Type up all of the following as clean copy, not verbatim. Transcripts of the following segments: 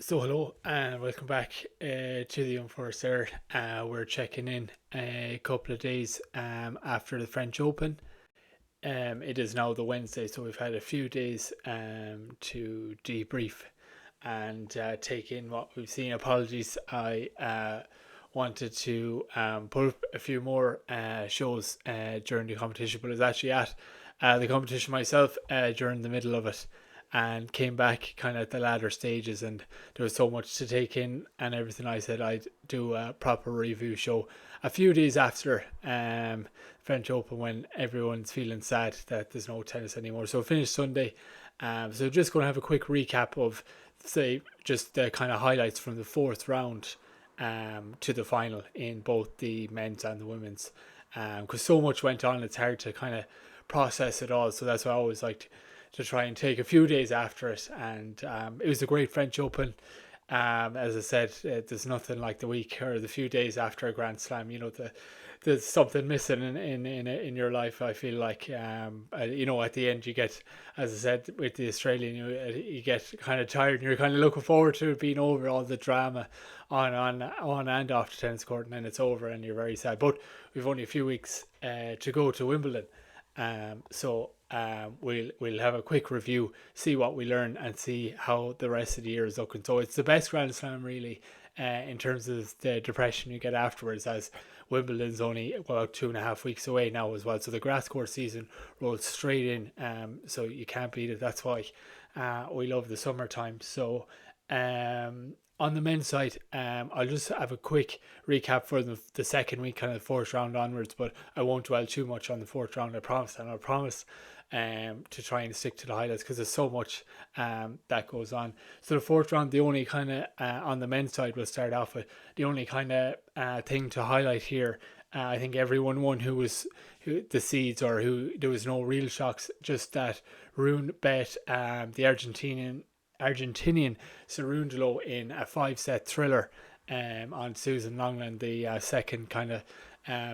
So hello and welcome back to the Unforced Third. We're checking in a couple of days after the French Open. It is now the Wednesday, so we've had a few days to debrief and take in what we've seen. Apologies, I wanted to put up a few more shows during the competition, but I was actually at the competition myself during the middle of it and came back kind of at the latter stages, and there was so much to take in and everything. I said I'd do a proper review show a few days after French Open, when everyone's feeling sad that there's no tennis anymore. So finished Sunday. So just going to have a quick recap of, say, just the kind of highlights from the fourth round to the final in both the men's and the women's. Because so much went on, it's hard to kind of process it all. So that's why I always like to try and take a few days after it. And it was a great French Open. As I said, there's nothing like the week or the few days after a Grand Slam. There's something missing in your life. I feel like at the end you get, as I said with the Australian, you get kind of tired and you're kind of looking forward to it being over, all the drama on and off the tennis court, and then it's over and you're very sad. But we've only a few weeks to go to Wimbledon. We'll have a quick review, see what we learn, and see how the rest of the year is looking. So it's the best Grand Slam really, in terms of the depression you get afterwards, as Wimbledon's only about 2.5 weeks away now as well. So the grass court season rolls straight in. So you can't beat it. That's why we love the summertime. So on the men's side, I'll just have a quick recap for the second week, kind of the fourth round onwards, but I won't dwell too much on the fourth round, I promise. And I promise to try and stick to the highlights because there's so much that goes on. So the fourth round, the only kind of, on the men's side, we'll start off with the only kind of thing to highlight here. I think everyone won who the seeds, or who there was no real shocks, just that Rune bet the Argentinian Cerundolo in a 5-set thriller on Susan Longland, the second kind of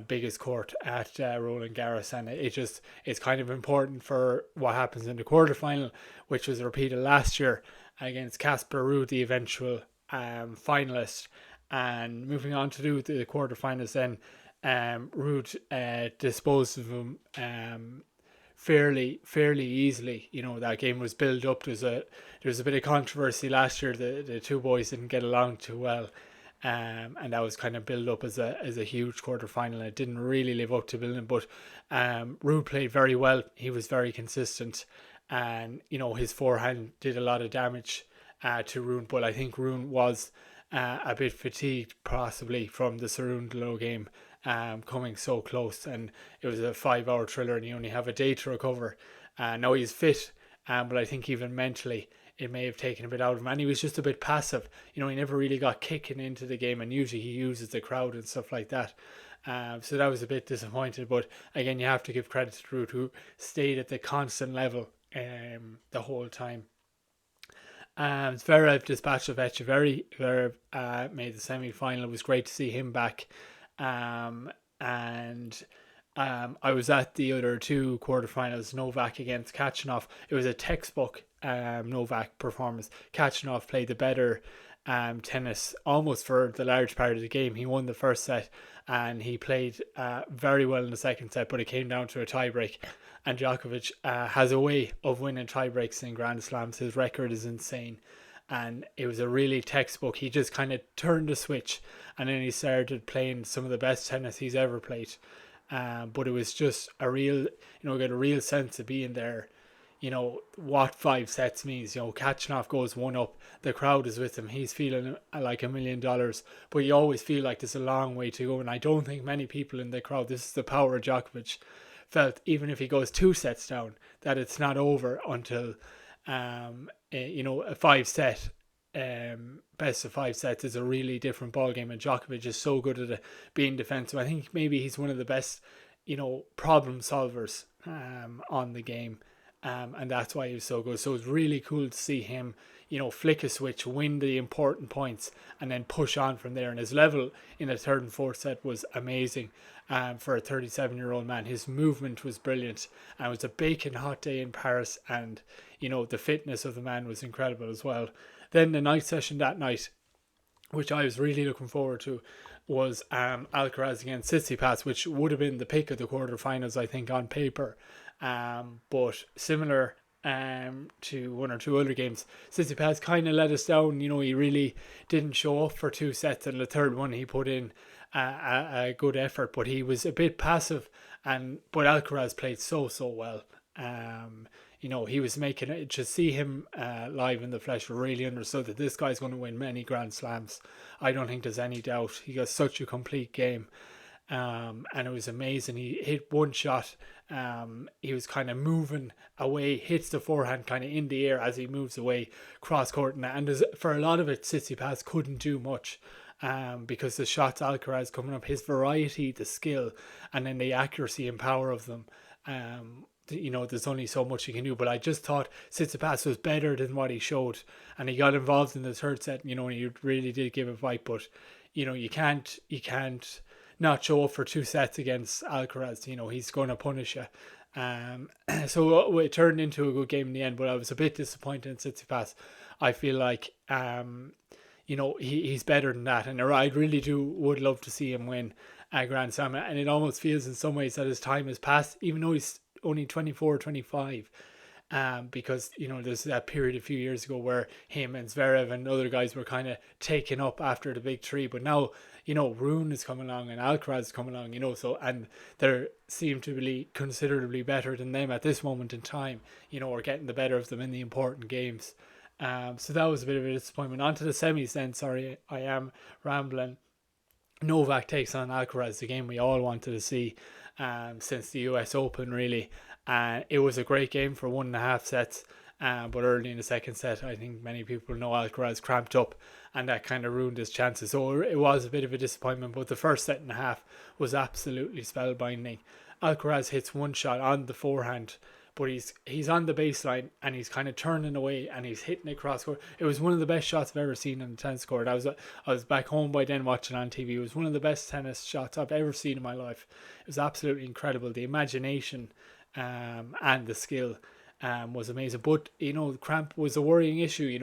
biggest court at Rolland Garros, and it's kind of important for what happens in the quarterfinal, which was repeated last year against Casper Ruud, the eventual finalist. And moving on to do the quarterfinals, then Ruud disposed of him fairly easily. That game was built up. There was a bit of controversy last year. The two boys didn't get along too well, and that was kind of built up as a huge quarter final. It didn't really live up to building, but Ruud played very well. He was very consistent, and his forehand did a lot of damage to Rune. But I think Rune was a bit fatigued, possibly from the Cerundolo game, coming so close, and it was a 5-hour thriller, and you only have a day to recover. Now he's fit, but I think even mentally it may have taken a bit out of him, and he was just a bit passive. He never really got kicking into the game, and usually he uses the crowd and stuff like that. So that was a bit disappointed, but again, you have to give credit to Ruud, who stayed at the constant level the whole time. Zverev dispatched of Echeverry. Zverev made the semi-final. It was great to see him back. And I was at the other two quarterfinals, Novak against Kachanov. It was a textbook Novak performance. Kachanov played the better tennis almost for the large part of the game. He won the first set and he played very well in the second set, but it came down to a tiebreak. And Djokovic has a way of winning tiebreaks in Grand Slams. His record is insane. And it was a really textbook. He just kind of turned the switch, and then he started playing some of the best tennis he's ever played. But it was just a real, get a real sense of being there. What 5 sets means. Kachanov goes one up, the crowd is with him, he's feeling like $1 million, but you always feel like there's a long way to go. And I don't think many people in the crowd, this is the power of Djokovic, felt even if he goes 2 sets down, that it's not over until a 5 set best of 5 sets is a really different ball game, and Djokovic is so good at it, being defensive. I think maybe he's one of the best problem solvers on the game, and that's why he was so good. So it's really cool to see him flick a switch, win the important points, and then push on from there. And his level in the third and fourth set was amazing. For a 37-year-old man, his movement was brilliant, and it was a baking hot day in Paris, and the fitness of the man was incredible as well. Then the night session that night, which I was really looking forward to, was Alcaraz against Tsitsipas, which would have been the pick of the quarterfinals, I think, on paper. But similar to one or two other games, Tsitsipas kind of let us down. He really didn't show up for two sets, and the third one he put in a good effort, but he was a bit passive. But Alcaraz played so well. He was making it. To see him live in the flesh, really understood that this guy's going to win many Grand Slams. I don't think there's any doubt. He got such a complete game. And it was amazing. He hit one shot. He was kind of moving away, hits the forehand kind of in the air as he moves away cross court, and for a lot of it, Tsitsipas couldn't do much. Because the shots Alcaraz coming up, his variety, the skill, and then the accuracy and power of them. There's only so much he can do, but I just thought Tsitsipas was better than what he showed, and he got involved in the third set. And he really did give a fight, but you can't not show up for two sets against Alcaraz. He's going to punish you. So it turned into a good game in the end, but I was a bit disappointed in Tsitsipas. I feel like he's better than that, and I really would love to see him win a Grand Slam, and it almost feels in some ways that his time has passed, even though he's only 24 or 25, because there's that period a few years ago where him and Zverev and other guys were kind of taken up after the big three, but now Rune is coming along and Alcaraz is coming along, so, and they seem to be considerably better than them at this moment in time, or getting the better of them in the important games. So that was a bit of a disappointment. On to the semis then. Sorry, I am rambling. Novak takes on Alcaraz, the game we all wanted to see since the US Open, really. It was a great game for 1.5 sets, but early in the second set, I think many people know Alcaraz cramped up, and that kind of ruined his chances. So it was a bit of a disappointment, but the first set and a half was absolutely spellbinding. Alcaraz hits one shot on the forehand, but he's on the baseline and he's kind of turning away and he's hitting it cross court. It was one of the best shots I've ever seen on the tennis court. I was back home by then watching on TV. It was one of the best tennis shots I've ever seen in my life. It was absolutely incredible. The imagination and the skill was amazing. But cramp was a worrying issue.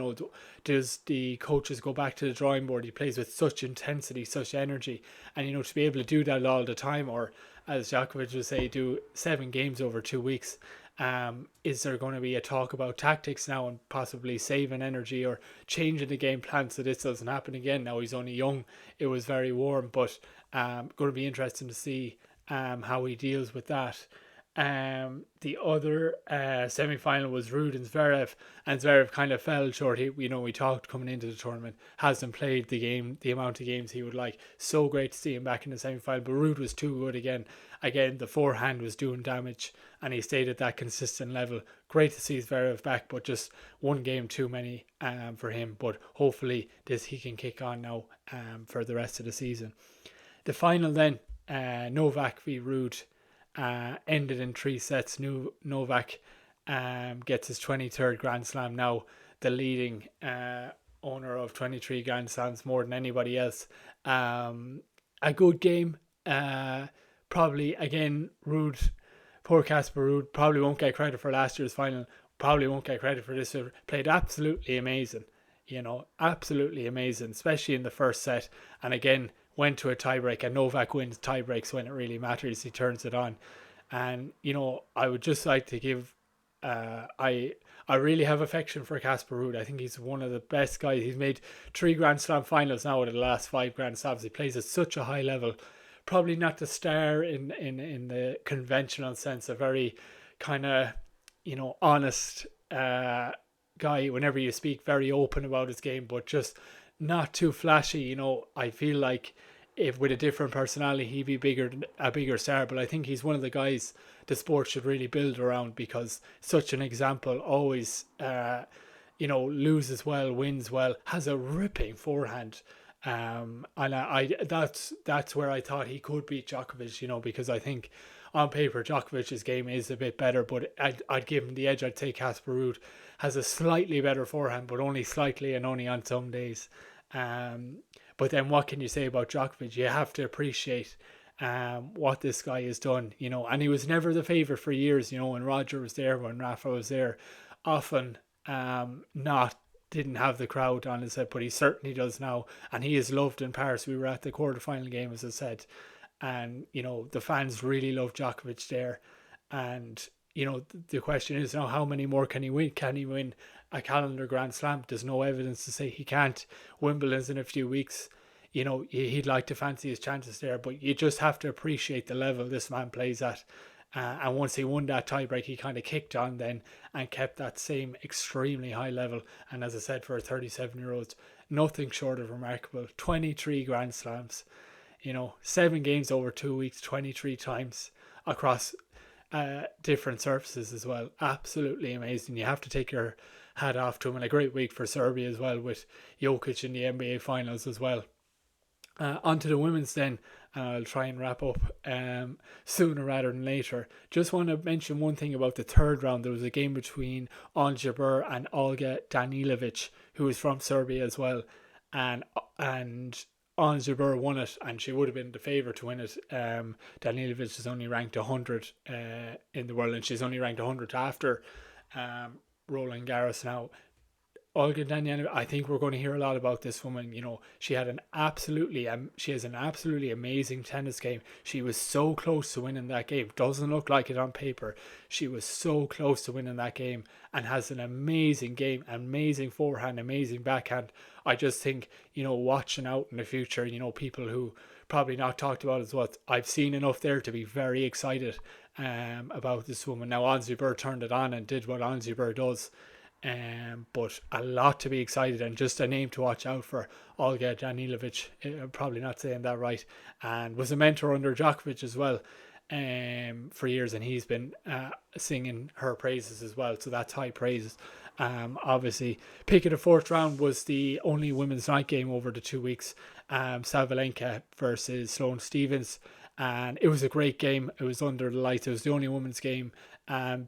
Does the coaches go back to the drawing board? He plays with such intensity, such energy, and to be able to do that all the time, or as Djokovic would say, do 7 games over 2 weeks. Is there going to be a talk about tactics now and possibly saving energy or changing the game plan so this doesn't happen again? Now he's only young. It was very warm, but going to be interesting to see how he deals with that. The other semi-final was Ruud and Zverev kind of fell short. We talked coming into the tournament, hasn't played the amount of games he would like. So great to see him back in the semi-final, but Ruud was too good again. The forehand was doing damage, and he stayed at that consistent level. Great to see Zverev back, but just one game too many for him. But hopefully he can kick on now for the rest of the season. The final then, Novak v Ruud, ended in 3 sets. Novak gets his 23rd Grand Slam, now the leading owner of 23 Grand Slams, more than anybody else. A good game. Probably, again, Ruud, poor Casper Ruud, probably won't get credit for last year's final, probably won't get credit for this. Played absolutely amazing, absolutely amazing, especially in the first set. And again, went to a tiebreak, and Novak wins tiebreaks when it really matters. He turns it on. And, I would just like to give, I really have affection for Casper Ruud. I think he's one of the best guys. He's made 3 Grand Slam finals now out of the last 5 Grand Slams. He plays at such a high level. Probably not the star in the conventional sense, a very kind of, honest guy whenever you speak, very open about his game, but just not too flashy. I feel like if with a different personality, he'd be a bigger star, but I think he's one of the guys the sport should really build around, because such an example, always, loses well, wins well, has a ripping forehand. And that's where I thought he could beat Djokovic, because I think on paper Djokovic's game is a bit better, but I'd give him the edge. I'd say Casper Ruud has a slightly better forehand, but only slightly and only on some days. But then what can you say about Djokovic? You have to appreciate what this guy has done, and he was never the favourite for years, when Roger was there, when Rafa was there, often not didn't have the crowd on his side, but he certainly does now, and he is loved in Paris. We were at the quarterfinal game, as I said, and the fans really love Djokovic there, and the question is now, how many more can he win? Can he win a calendar Grand Slam? There's no evidence to say he can't. Wimbledon's in a few weeks. He'd like to fancy his chances there, but you just have to appreciate the level this man plays at. And once he won that tiebreak, he kind of kicked on then and kept that same extremely high level. And as I said, for a 37-year-old, nothing short of remarkable. 23 Grand Slams, 7 games over 2 weeks, 23 times across different surfaces as well. Absolutely amazing. You have to take your hat off to him, and a great week for Serbia as well, with Jokic in the NBA finals as well. On to the women's then, and I'll try and wrap up sooner rather than later. Just want to mention one thing about the third round. There was a game between Ons Jabeur and Olga Danilovic, who is from Serbia as well, and Ons Jabeur won it, and she would have been the favourite to win it. Danilovic is only ranked 100 in the world, and she's only ranked 100 after Rolland Garros now. Olga Danilovic, I think we're going to hear a lot about this woman. She has an absolutely amazing tennis game. She was so close to winning that game. Doesn't look like it on paper. She was so close to winning that game, and has an amazing game, amazing forehand, amazing backhand. I just think, watching out in the future, people who probably not talked about as well. I've seen enough there to be very excited about this woman. Now, Ons Jabeur turned it on and did what Ons Jabeur does. But a lot to be excited, and just a name to watch out for, Olga Danilovic. I'm probably not saying that right, and was a mentor under Djokovic as well for years, and he's been singing her praises as well, so that's high praise. Obviously, pick of the fourth round was the only women's night game over the 2 weeks, Sabalenka versus Sloane Stephens, and it was a great game. It was under the lights. It was the only women's game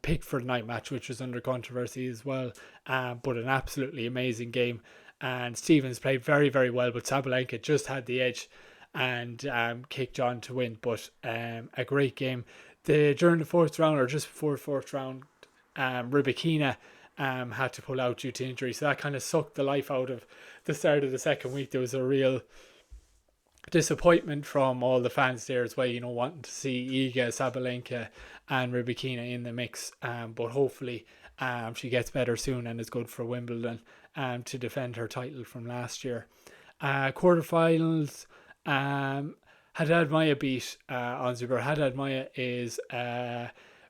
picked for the night match, which was under controversy as well, but an absolutely amazing game. And Stephens played very, very well, but Sabalenka just had the edge and kicked on to win. But a great game. During the fourth round, or just before the fourth round, Rybakina had to pull out due to injury, so that kind of sucked the life out of the start of the second week. There was a real disappointment from all the fans there as well, wanting to see Iga, Sabalenka and Rybakina in the mix, but hopefully she gets better soon and is good for Wimbledon to defend her title from last year. Quarterfinals, Haddad Maia beat Ons Jabeur. Haddad Maia is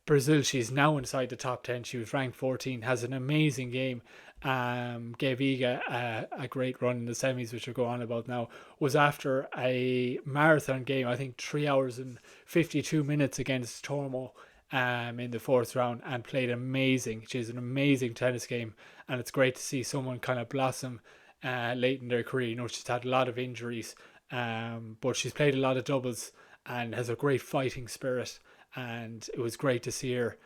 Brazil. She's now inside the top 10. She was ranked 14, has an amazing game. Gave Iga a great run in the semis, which we'll go on about now. Was after a marathon game, I think 3 hours and 52 minutes against Tormo in the fourth round, and played amazing. She has an amazing tennis game, and it's great to see someone kind of blossom late in their career. She's had a lot of injuries, but she's played a lot of doubles and has a great fighting spirit, and it was great to see her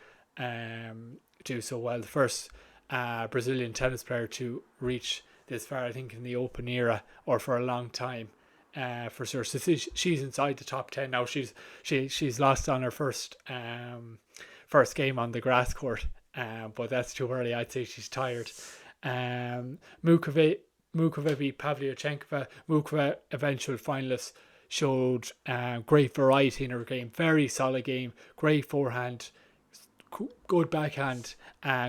do so well. The first Brazilian tennis player to reach this far, I think, in the Open era, or for a long time, for sure. So she's inside the top 10 now. She's lost on her first game on the grass court, but that's too early. I'd say she's tired. Mukova beat Pavlyuchenkova. Mukova, eventual finalist, showed great variety in her game. Very solid game. Great forehand, good backhand,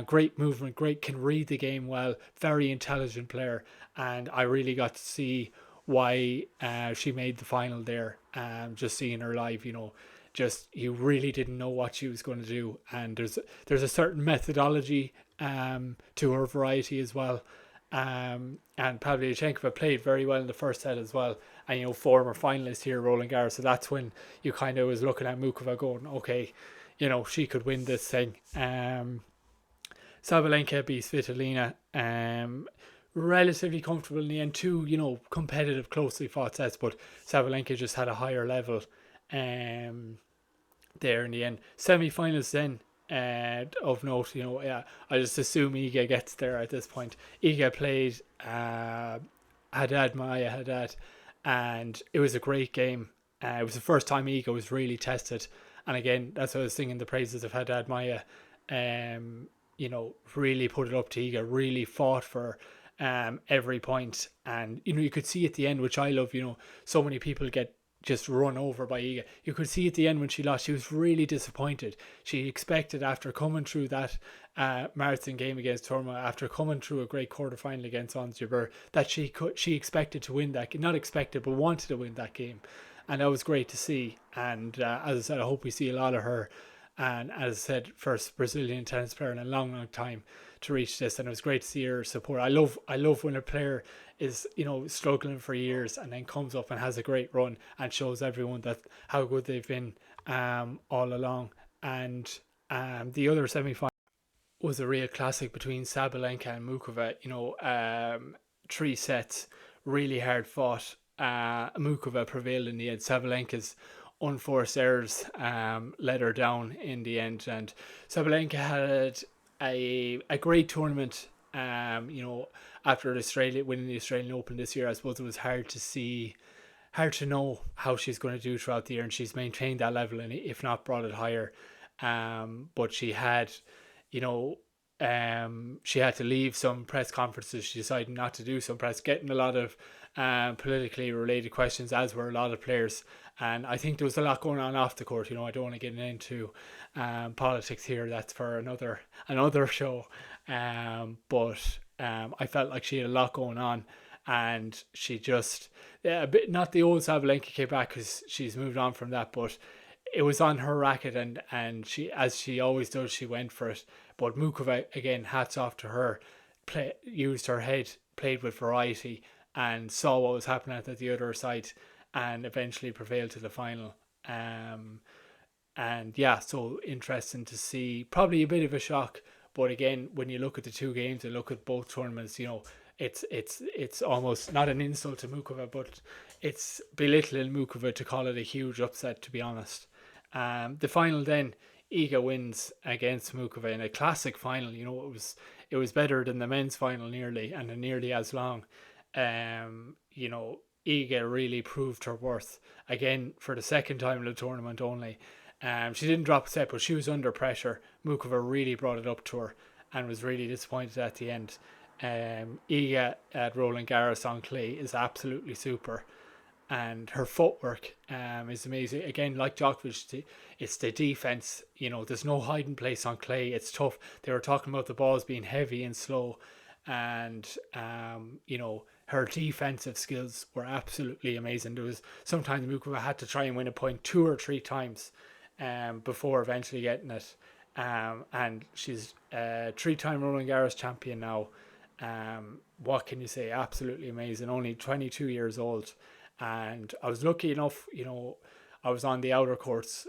great movement, can read the game well, very intelligent player, and I really got to see why she made the final there. Just seeing her live, you really didn't know what she was going to do, and there's a certain methodology to her variety as well. And Pavlyuchenkova played very well in the first set as well, and former finalist here, Rolland Garros, so that's when you kind of was looking at Mukova going, okay, she could win this thing. Sabalenka beats Svitolina, relatively comfortable in the end. Two, competitive, closely fought sets, but Sabalenka just had a higher level there in the end. Semi-finals then, of note, I just assume Iga gets there at this point. Iga played Haddad Maia, and it was a great game. It was the first time Iga was really tested. And again, that's what I was singing the praises of Haddad Maia. Really put it up to Iga, really fought for every point. And you could see at the end, which I love. So many people get just run over by Iga. You could see at the end when she lost, she was really disappointed. She expected, after coming through that marathon game against Torma, after coming through a great quarterfinal against Ons Jabeur, that she expected to win that, not expected, but wanted to win that game. And that was great to see. And as I said, I hope we see a lot of her. And as I said, first Brazilian tennis player in a long, long time to reach this. And it was great to see her support. I love when a player is struggling for years and then comes up and has a great run and shows everyone that how good they've been all along. And the other semi-final was a real classic between Sabalenka and Mukova. 3 sets, really hard fought. Mukova prevailed in the end. Sabalenka's unforced errors let her down in the end, and Sabalenka had a great tournament. After winning the Australian Open this year, I suppose it was hard to know how she's going to do throughout the year, and she's maintained that level and if not brought it higher. But she had, she had to leave some press conferences. She decided not to do some press, getting a lot of politically related questions, as were a lot of players. And I think there was a lot going on off the court. I don't want to get into politics here. That's for another show. But I felt like she had a lot going on, and she just not the old Sabalenka came back, because she's moved on from that, but it was on her racket, and she, as she always does, she went for it. But Mukova, again, hats off to her, used her head, played with variety, and saw what was happening at the other side, and eventually prevailed to the final. And yeah, so interesting to see. Probably a bit of a shock, but again, when you look at the two games and look at both tournaments, it's almost not an insult to Mukova, but it's belittling Mukova to call it a huge upset, to be honest. The final then, Iga wins against Mukova in a classic final. It was better than the men's final nearly, and nearly as long. Iga really proved her worth again for the second time in the tournament only. She didn't drop a set, but she was under pressure. Mukova really brought it up to her and was really disappointed at the end. Iga at Rolland Garros on clay is absolutely super, and her footwork is amazing. Again, like Djokovic, it's the defense. There's no hiding place on clay. It's tough. They were talking about the balls being heavy and slow, and her defensive skills were absolutely amazing. There was sometimes Mukova had to try and win a point 2 or 3 times before eventually getting it. And she's a 3-time Rolland Garros champion now. What can you say? Absolutely amazing. Only 22 years old. And I was lucky enough, I was on the outer courts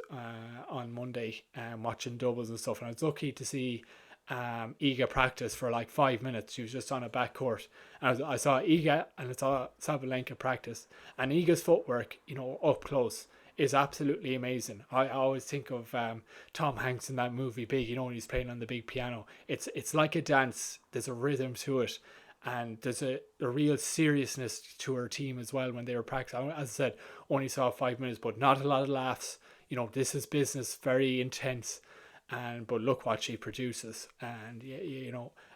on Monday watching doubles and stuff, and I was lucky to see Iga practice for like 5 minutes. She was just on a back court, and I saw Iga and I saw Sabalenka practice, and Iga's footwork, up close, is absolutely amazing. I always think of Tom Hanks in that movie Big, when he's playing on the big piano. It's like a dance. There's a rhythm to it, and there's a real seriousness to her team as well when they were practicing. As I said, only saw 5 minutes, but not a lot of laughs. This is business, very intense. But look what she produces, and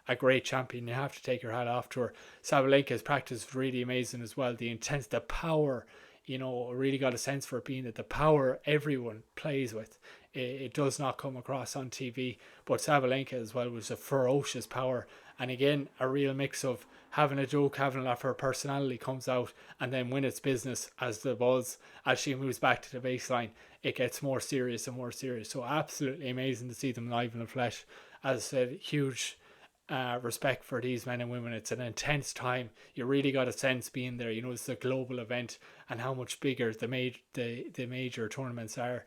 a great champion. You have to take your hat off to her. Sabalenka's practice was really amazing as well. The intense, the power, really got a sense for it being that the power everyone plays with. It does not come across on TV, but Sabalenka as well was a ferocious power, and again a real mix of having a joke, having a laugh. Her personality comes out, and then when it's business, as she moves back to the baseline, it gets more serious and more serious. So absolutely amazing to see them live in the flesh. As I said, huge respect for these men and women. It's an intense time. You really got a sense being there. It's a global event, and how much bigger the major tournaments are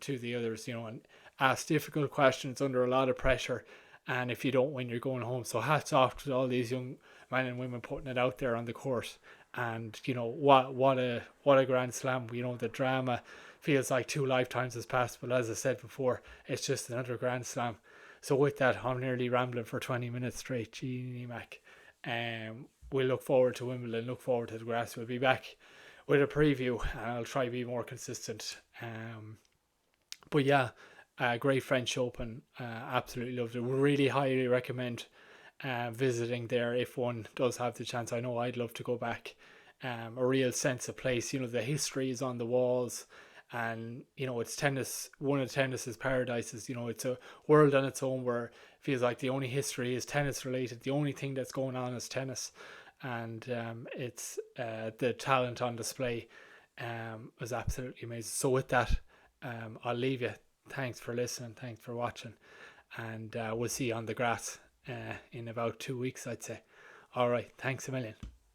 to the others. And ask difficult questions under a lot of pressure. And if you don't win, you're going home. So hats off to all these young men and women putting it out there on the court. And what a grand slam. The drama feels like 2 lifetimes has passed, but as I said before, it's just another grand slam. So with that, I'm nearly rambling for 20 minutes straight. Genie Mac. We'll look forward to Wimbledon, look forward to the grass. We'll be back with a preview, and I'll try to be more consistent. But yeah, great French Open. Absolutely loved it. We really highly recommend visiting there if one does have the chance. I know I'd love to go back. A real sense of place. The history is on the walls, and it's tennis, one of tennis's paradises. It's a world on its own where it feels like the only history is tennis related. The only thing that's going on is tennis, and it's the talent on display was absolutely amazing. So with that, I'll leave you. Thanks for listening. Thanks for watching, and we'll see you on the grass in about 2 weeks, I'd say. All right. Thanks a million.